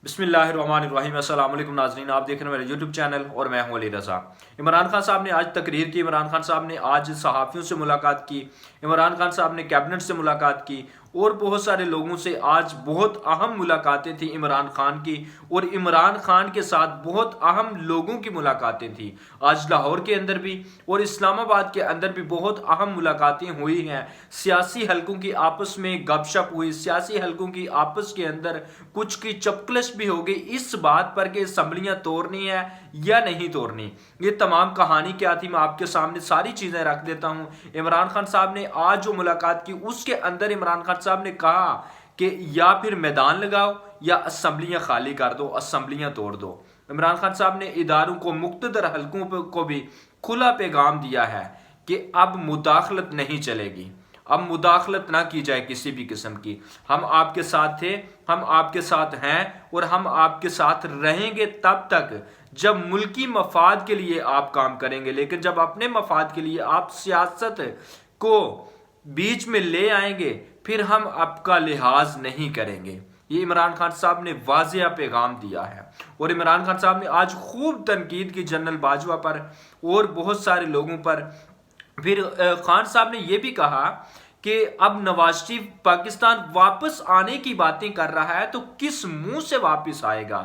बिस्मिल्लाहिर्रहमानिर्रहीम। अस्सलाम वालेकुम नाज़रीन, आप देख रहे हैं मेरे यूट्यूब चैनल और मैं हूं अली रज़ा। इमरान खान साहब ने आज तकरीर की। इमरान खान साहब ने आज सहाफ़ियों से मुलाकात की। इमरान खान साहब ने कैबिनेट से मुलाकात की और बहुत सारे लोगों से आज बहुत अहम मुलाकातें थी इमरान खान की, और इमरान खान के साथ बहुत अहम लोगों की मुलाकातें थी। आज लाहौर के अंदर भी और इस्लामाबाद के अंदर भी बहुत अहम मुलाकातें हुई हैं। सियासी हलकों की आपस में गपशप हुई, सियासी हलकों की आपस के अंदर कुछ की चपकलश भी हो गई इस बात पर कि असम्बलियां तोड़नी है या नहीं तोड़नी। ये तमाम कहानी क्या थी, मैं आपके सामने सारी चीजें रख देता हूं। इमरान खान साहब ने आज जो मुलाकात की उसके अंदर इमरान खान साहब ने कहा कि या फिर मैदान लगाओ या असम्बलियां खाली कर दो, असम्बलियां तोड़ दो। इमरान खान साहब ने इदारों को, मुक्तदर हलकों को भी खुला पैगाम दिया है कि अब मुदाखलत नहीं चलेगी, अब मुदाखलत ना की जाए किसी भी किस्म की। हम आपके साथ थे, हम आपके साथ हैं और हम आपके साथ रहेंगे तब तक जब मुल्की मफाद के लिए आप काम करेंगे। लेकिन जब अपने मफाद के लिए आप सियासत को बीच में ले आएंगे फिर हम आपका लिहाज नहीं करेंगे। ये इमरान खान साहब ने वाज़ेह पैगाम दिया है। और इमरान खान साहब ने आज खूब तनकीद की जनरल बाजवा पर और बहुत सारे लोगों पर। फिर खान साहब ने यह भी कहा कि अब नवाज शरीफ पाकिस्तान वापस आने की बातें कर रहा है तो किस मुंह से वापस आएगा।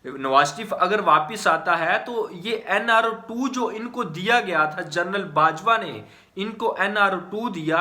नवाज शरीफ अगर वापस आता है तो ये NR2 जो इनको दिया गया था, जनरल बाजवा ने इनको NR2 दिया,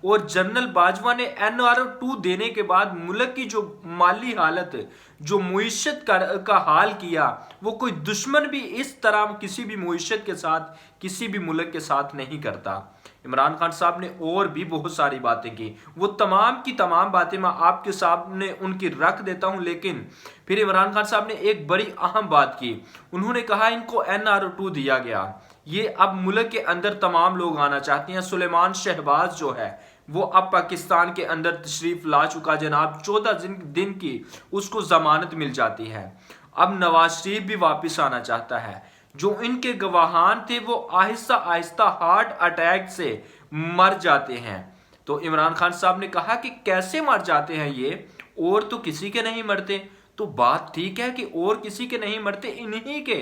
और जनरल बाजवा ने NR2 देने के बाद मुल्क की जो माली हालत, जो मुईशत का हाल किया, वो कोई दुश्मन भी इस तरह किसी भी मुईशत के साथ, किसी भी मुल्क के साथ नहीं करता। इमरान खान साहब ने और भी बहुत सारी बातें की, वो तमाम की तमाम बातें मैं आपके सामने उनकी रख देता हूं। लेकिन फिर इमरान खान साहब ने एक बड़ी अहम बात की। उन्होंने कहा इनको NR2 दिया गया, ये अब मुल्क के अंदर तमाम लोग आना चाहते हैं। सुलेमान शहबाज जो है वो अब पाकिस्तान के अंदर तशरीफ ला चुका जनाब, 14 दिन की उसको जमानत मिल जाती है। अब नवाज शरीफ भी वापस आना चाहता है। जो इनके गवाहान थे वो आहिस्ता आहिस्ता हार्ट अटैक से मर जाते हैं। तो इमरान खान साहब ने कहा कि कैसे मर जाते हैं ये, और तो किसी के नहीं मरते। तो बात ठीक है कि और किसी के नहीं मरते, इन्हीं के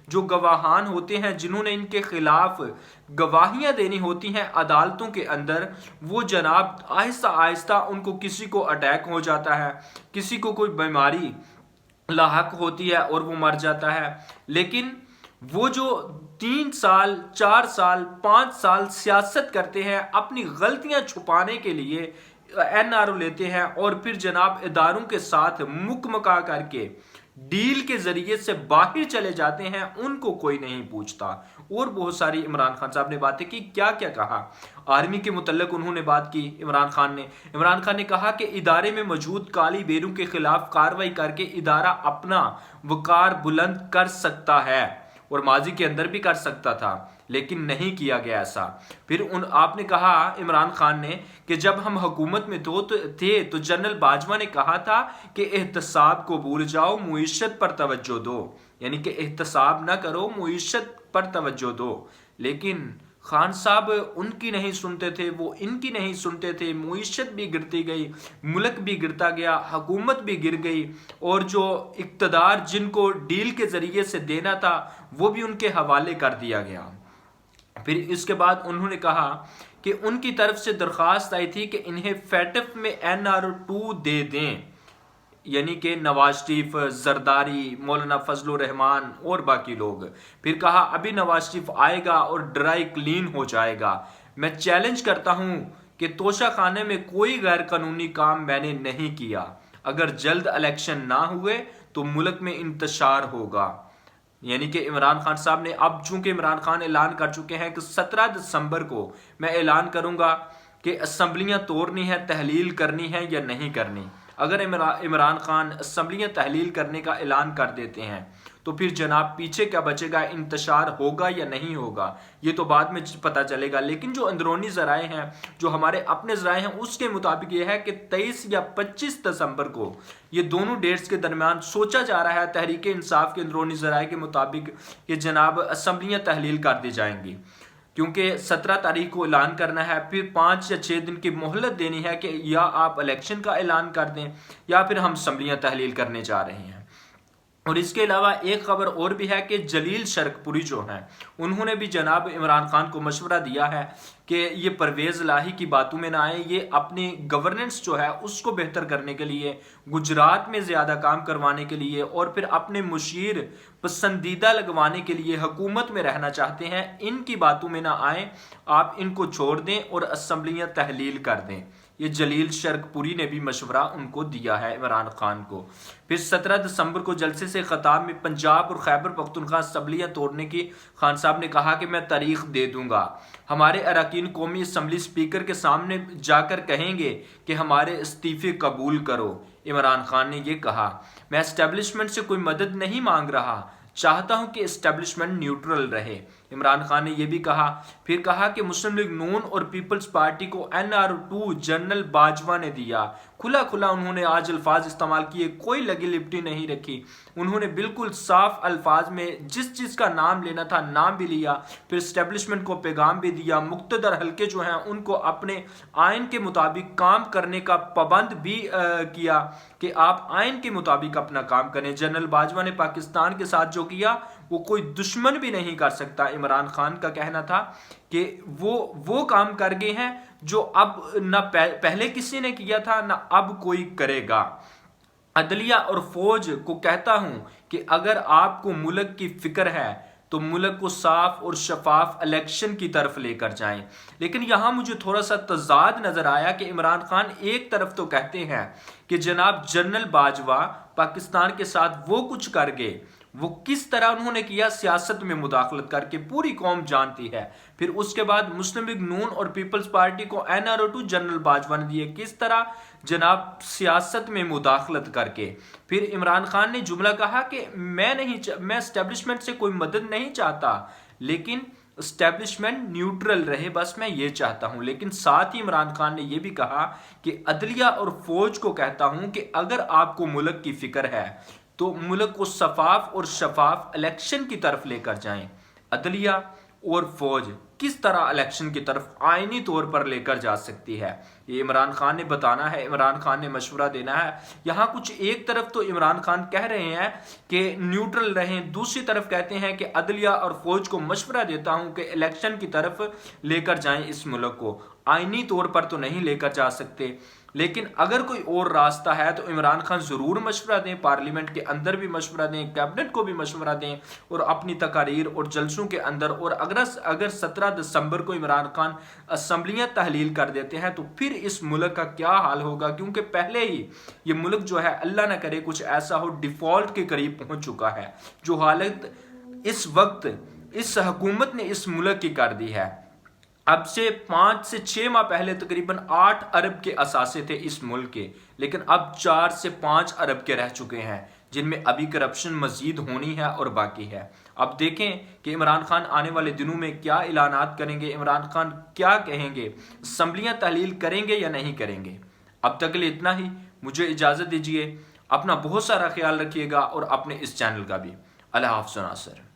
जो गवाहान होते हैं, जिन्होंने इनके खिलाफ गवाहियां देनी होती हैं अदालतों के अंदर, वो जनाब आहिस्ता आहिस्ता उनको किसी को अटैक हो जाता है, किसी को कोई बीमारी लाहक होती है और वो मर जाता है। लेकिन वो जो 3 साल 4 साल 5 साल सियासत करते हैं, अपनी गलतियां छुपाने के लिए NRO लेते हैं और फिर जनाब इदारों के साथ मुकमका करके डील के जरिए से बाहर चले जाते हैं, उनको कोई नहीं पूछता। और बहुत सारी इमरान खान साहब ने बातें की। क्या क्या कहा, आर्मी के मुतल्लिक उन्होंने बात की। इमरान खान ने कहा कि इदारे में मौजूद काली बेरों के खिलाफ कार्रवाई करके इदारा अपना वकार बुलंद कर सकता है, और माजी के अंदर भी कर सकता था, लेकिन नहीं किया गया ऐसा। फिर आपने कहा इमरान खान ने कि जब हम हुकूमत में थे तो जनरल बाजवा ने कहा था कि एहतसाब को भूल जाओ, मुईशत पर तवज्जो दो, यानी कि एहतसाब ना करो, मुईशत पर तवज्जो दो। लेकिन खान साहब उनकी नहीं सुनते थे, वो इनकी नहीं सुनते थे। मुईशत भी गिरती गई, मुल्क भी गिरता गया, हुकूमत भी गिर गई, और जो इक्तदार जिनको डील के जरिए से देना था वो भी उनके हवाले कर दिया गया। फिर इसके बाद उन्होंने कहा कि उनकी तरफ से दरख्वास्त आई थी कि इन्हें फैटफ में NR2 दे दें, यानी कि नवाज शरीफ, जरदारी, मौलाना फजलुर रहमान और बाकी लोग। फिर कहा अभी नवाज शरीफ आएगा और ड्राई क्लीन हो जाएगा। मैं चैलेंज करता हूं कि तोशा खाने में कोई गैर कानूनी काम मैंने नहीं किया। अगर जल्द इलेक्शन ना हुए तो मुल्क में इंतशार होगा। यानी कि इमरान खान साहब ने, अब चूंकि इमरान खान ऐलान कर चुके हैं कि 17 दिसंबर को मैं ऐलान करूंगा कि असम्बलियां तोड़नी है, तहलील करनी है या नहीं करनी। अगर इमरान खान असम्बलियां तहलील करने का ऐलान कर देते हैं तो फिर जनाब पीछे क्या बचेगा, इंतशार होगा या नहीं होगा, ये तो बाद में पता चलेगा। लेकिन जो अंदरूनी ज़राए हैं, जो हमारे अपने ज़राए हैं, उसके मुताबिक ये है कि 23 या 25 दिसंबर को, ये दोनों डेट्स के दरमियान सोचा जा रहा है तहरीक इंसाफ के अंदरूनी ज़राए के मुताबिक कि जनाब असम्बलियाँ तहलील कर दी जाएंगी, क्योंकि 17 तारीख को ऐलान करना है। फिर 5 या 6 दिन की मोहलत देनी है कि या आप इलेक्शन का ऐलान कर दें या फिर हम असम्बलियाँ तहलील करने जा रहे हैं। اور اس کے علاوہ ایک خبر اور بھی ہے کہ جلیل شرک پوری جو ہیں انہوں نے بھی جناب عمران خان کو مشورہ دیا ہے کہ یہ پرویز الہی کی باتوں میں نہ آئیں، یہ اپنی گورننس جو ہے اس کو بہتر کرنے کے لیے، گجرات میں زیادہ کام کروانے کے لیے اور پھر اپنے مشیر پسندیدہ لگوانے کے لیے حکومت میں رہنا چاہتے ہیں، ان کی باتوں میں نہ آئیں، آپ ان کو چھوڑ دیں اور اسمبلیاں تحلیل کر دیں۔ یہ جلیل شرک پوری نے بھی مشورہ ان کو دیا ہے عمران خان کو۔ پھر 17 دسمبر کو جلسے سے خطاب میں پنجاب اور خیبر پختونخوا اسمبلیاں توڑنے کی خان صاحب نے کہا کہ میں تاریخ دے دوں گا، ہمارے اراکین قومی اسمبلی اسپیکر کے سامنے جا کر کہیں گے کہ ہمارے استعفے قبول کرو۔ عمران خان نے یہ کہا، میں اسٹیبلشمنٹ سے کوئی مدد نہیں مانگ رہا، چاہتا ہوں کہ اسٹیبلشمنٹ نیوٹرل رہے۔ عمران خان نے یہ بھی کہا، پھر کہا کہ مسلم لیگ نون اور پیپلز پارٹی کو NR2 جنرل باجوہ نے دیا۔ کھلا انہوں نے آج الفاظ استعمال کیے، کوئی لگی لپٹی نہیں رکھی، انہوں نے بالکل صاف الفاظ میں جس چیز کا نام لینا تھا نام بھی لیا، پھر اسٹیبلشمنٹ کو پیغام بھی دیا، مقتدر حلقے جو ہیں ان کو اپنے آئین کے مطابق کام کرنے کا پابند بھی کیا کہ آپ آئین کے مطابق اپنا کام کریں۔ جنرل باجوہ نے پاکستان کے ساتھ جو کیا وہ کوئی دشمن بھی نہیں کر سکتا۔ عمران خان کا کہنا تھا کہ وہ کام کر گئے ہیں جو اب نہ پہلے کسی نے کیا تھا نہ اب کوئی کرے گا۔ عدلیہ اور فوج کو کہتا ہوں کہ اگر آپ کو ملک کی فکر ہے تو ملک کو صاف اور شفاف الیکشن کی طرف لے کر جائیں۔ لیکن یہاں مجھے تھوڑا سا تضاد نظر آیا کہ عمران خان ایک طرف تو کہتے ہیں کہ جناب جنرل باجوہ پاکستان کے ساتھ وہ کچھ کر گئے، وہ کس طرح انہوں نے کیا، سیاست میں مداخلت کر کے پوری قوم جانتی ہے۔ پھر اس کے بعد مسلم لیگ نون اور پیپلز پارٹی کو NR2 جنرل باجوہ نے دیے، کس طرح جناب سیاست میں مداخلت کر کے۔ پھر عمران خان نے جملہ کہا کہ میں اسٹیبلشمنٹ سے کوئی مدد نہیں چاہتا، لیکن اسٹیبلشمنٹ نیوٹرل رہے، بس میں یہ چاہتا ہوں۔ لیکن ساتھ ہی عمران خان نے یہ بھی کہا کہ عدلیہ اور فوج کو کہتا ہوں کہ اگر آپ کو ملک کی فکر ہے تو ملک کو شفاف اور شفاف الیکشن کی طرف لے کر جائیں۔ عدلیہ اور فوج کس طرح الیکشن کی طرف آئینی طور پر لے کر جا سکتی ہے، یہ عمران خان نے بتانا ہے، عمران خان نے مشورہ دینا ہے۔ یہاں کچھ ایک طرف تو عمران خان کہہ رہے ہیں کہ نیوٹرل رہیں، دوسری طرف کہتے ہیں کہ عدلیہ اور فوج کو مشورہ دیتا ہوں کہ الیکشن کی طرف لے کر جائیں اس ملک کو۔ آئینی طور پر تو نہیں لے کر جا سکتے، لیکن اگر کوئی اور راستہ ہے تو عمران خان ضرور مشورہ دیں، پارلیمنٹ کے اندر بھی مشورہ دیں، کیبنٹ کو بھی مشورہ دیں اور اپنی تقاریر اور جلسوں کے اندر، اور اگر 17 دسمبر کو عمران خان اسمبلیاں تحلیل کر دیتے ہیں تو پھر اس ملک کا کیا حال ہوگا، کیونکہ پہلے ہی یہ ملک جو ہے اللہ نہ کرے کچھ ایسا ہو ڈیفالٹ کے قریب پہنچ چکا ہے۔ جو حالت اس وقت اس حکومت نے اس ملک کی کر دی ہے، اب سے 5 سے 6 ماہ پہلے تقریباً 8 ارب کے اثاثے تھے اس ملک کے، لیکن اب 4 سے 5 ارب کے رہ چکے ہیں، جن میں ابھی کرپشن مزید ہونی ہے اور باقی ہے۔ اب دیکھیں کہ عمران خان آنے والے دنوں میں کیا اعلانات کریں گے، عمران خان کیا کہیں گے، اسمبلیاں تحلیل کریں گے یا نہیں کریں گے۔ اب تک کے لیے اتنا ہی، مجھے اجازت دیجیے، اپنا بہت سارا خیال رکھیے گا اور اپنے اس چینل کا بھی۔ اللہ حافظ ناصر۔